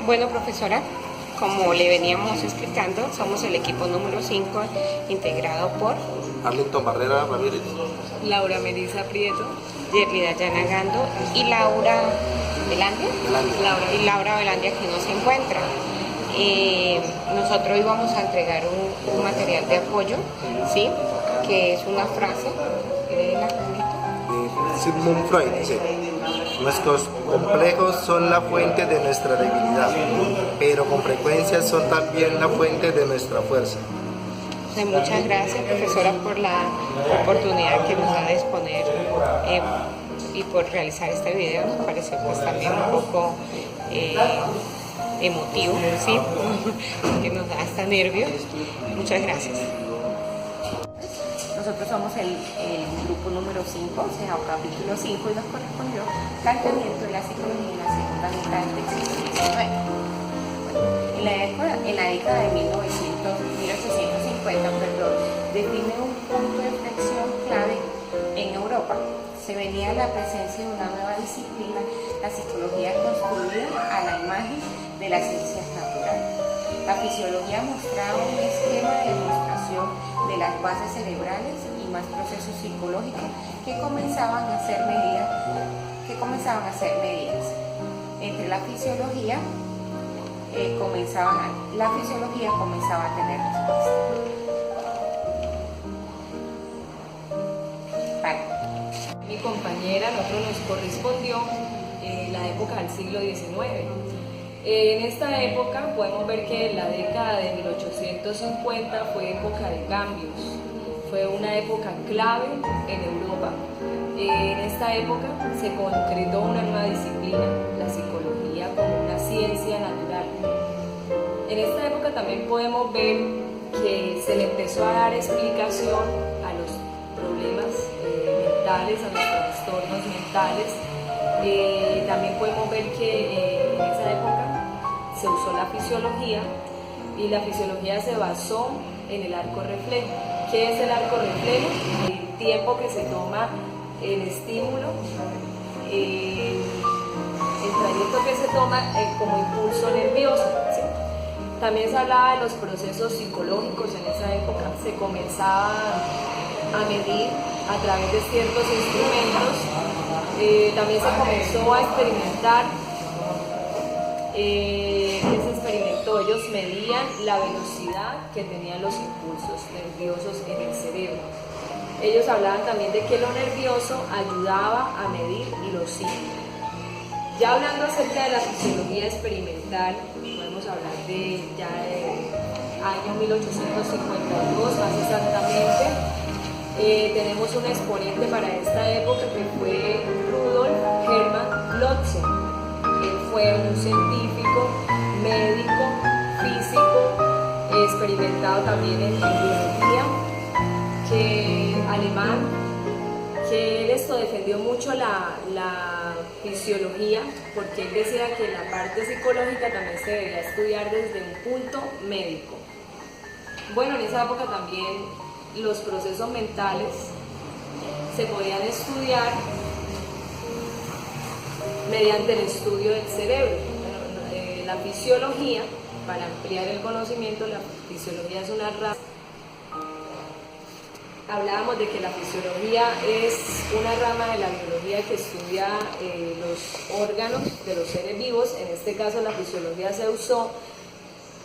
Bueno, profesora, como le veníamos explicando, somos el equipo número 5 integrado por Arlington Barrera Ramírez, Laura Melissa Prieto, Yerli Dayana Gando y Laura Velandia. Velandia. Y Laura Velandia, que no se encuentra. Nosotros íbamos a entregar un material de apoyo, ¿sí? Que es una frase de Sigmund Freud dice: nuestros complejos son la fuente de nuestra debilidad, pero con frecuencia son también la fuente de nuestra fuerza. Muchas gracias, profesora, por la oportunidad que nos da de exponer y por realizar este video. Nos pareció pues también un poco emotivo, ¿sí? Que nos da hasta nervios. Muchas gracias. Nosotros somos el grupo número 5, o sea, el capítulo 5, y nos correspondió planteamiento de la psicología en la segunda mitad del siglo XIX. En la década de 1850, define un punto de inflexión clave en Europa. Se venía la presencia de una nueva disciplina, la psicología construida a la imagen de las ciencias naturales. La fisiología mostraba un esquema de demostración de las bases cerebrales y más procesos psicológicos que comenzaban a ser medidas. Entre la fisiología comenzaba a tener respuesta. Mi compañera, a nosotros nos correspondió la época del siglo XIX. En esta época podemos ver que la década de 1850 fue época de cambios, fue una época clave en Europa. En esta época se concretó una nueva disciplina, la psicología como una ciencia natural. En esta época también podemos ver que se le empezó a dar explicación a los problemas mentales, a los trastornos mentales. También podemos ver que en esa época se usó la fisiología y la fisiología se basó en el arco reflejo. ¿Qué es el arco reflejo? El tiempo que se toma el estímulo, el trayecto que se toma como impulso nervioso, ¿sí? También se hablaba de los procesos psicológicos en esa época, se comenzaba a medir a través de ciertos instrumentos, también se comenzó a experimentar. ¿Qué se experimentó? Ellos medían la velocidad que tenían los impulsos nerviosos en el cerebro. Ellos hablaban también de que lo nervioso ayudaba a medir lo psíquico. Ya hablando acerca de la fisiología experimental, podemos hablar de ya del año 1852 más exactamente. Tenemos un exponente para esta época que fue Rudolf Hermann Lotze. Él fue un científico, médico, físico, experimentado también en biología, alemán, que él defendió mucho la fisiología, porque él decía que la parte psicológica también se debía estudiar desde un punto médico. Bueno, en esa época también los procesos mentales se podían estudiar mediante el estudio del cerebro. La fisiología, para ampliar el conocimiento, la fisiología es una rama. Hablábamos de que la fisiología es una rama de la biología que estudia los órganos de los seres vivos. En este caso, la fisiología se usó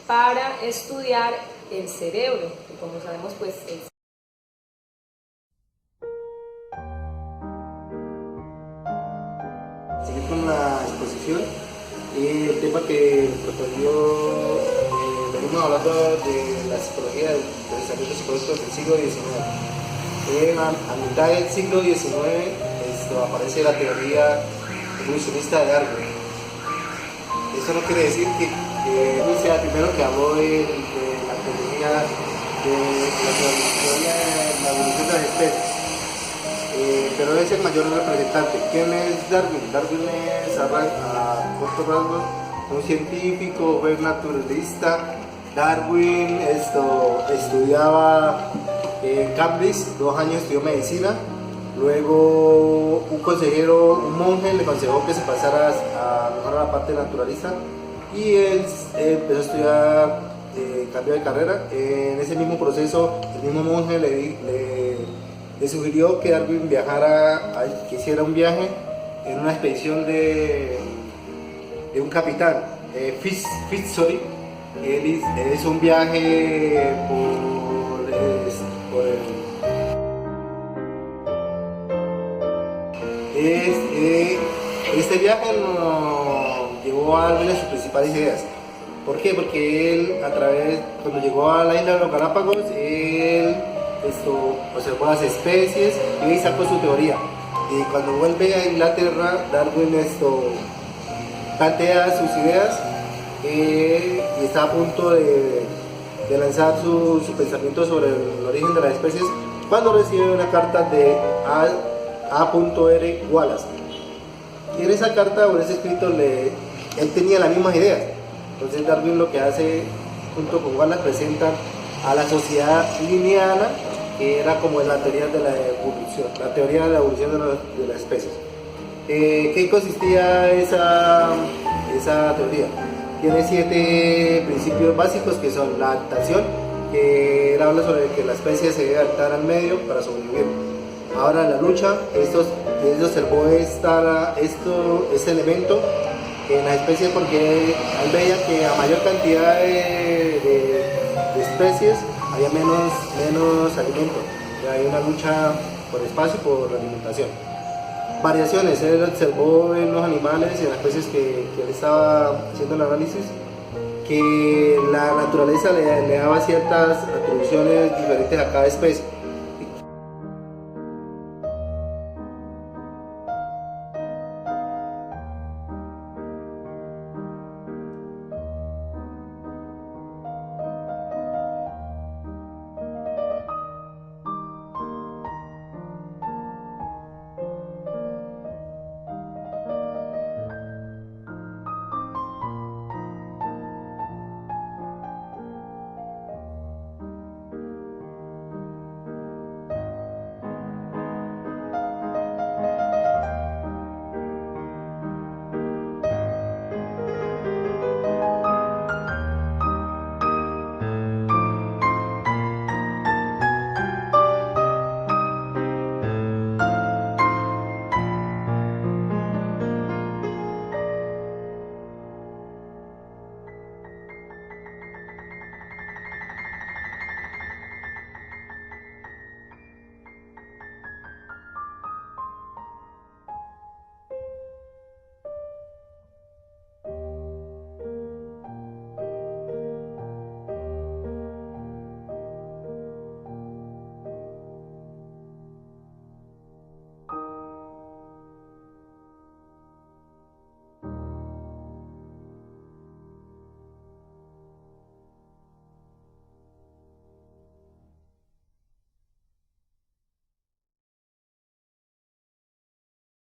para estudiar el cerebro, que como sabemos, pues Seguir con la exposición. El tema que propondió, venimos hablando de la psicología, del pensamiento psicológico del siglo XIX. A mitad del siglo XIX aparece la teoría evolucionista de Darwin. Eso no quiere decir que él sea el primero que habló de la teoría de la evolución de las especies. Pero es el mayor representante. ¿Quién es Darwin? Darwin es, a corto rasgo, un científico, un naturalista. Darwin estudiaba en Cambridge, 2 años estudió medicina. Luego un consejero, un monje, le aconsejó que se pasara a la parte naturalista. y él empezó a estudiar, cambió de carrera. En ese mismo proceso, el mismo monje le sugirió que Darwin que hiciera un viaje en una expedición de un capitán, Fitzroy. Él hizo un viaje por este viaje nos llevó a Darwin a sus principales ideas. ¿Por qué? Porque él, cuando llegó a la isla de los Galápagos, él observó las especies y ahí sacó su teoría. Y cuando vuelve a Inglaterra, Darwin plantea sus ideas y está a punto de lanzar su pensamiento sobre el origen de las especies, cuando recibe una carta de A.R. Wallace. Y en esa carta o en ese escrito él tenía las mismas ideas. Entonces Darwin lo que hace junto con Wallace presenta a la sociedad linneana, que era como la teoría de la evolución, de las especies. ¿Qué consistía esa teoría? Tiene 7 principios básicos, que son la adaptación, que él habla sobre que la especie se debe adaptar al medio para sobrevivir. Ahora la lucha, él observó este elemento en la especie porque él veía que a mayor cantidad de especies había menos alimento. Hay una lucha por espacio y por alimentación. Variaciones, él observó en los animales y en las especies que él estaba haciendo el análisis, que la naturaleza le daba ciertas atribuciones diferentes a cada especie.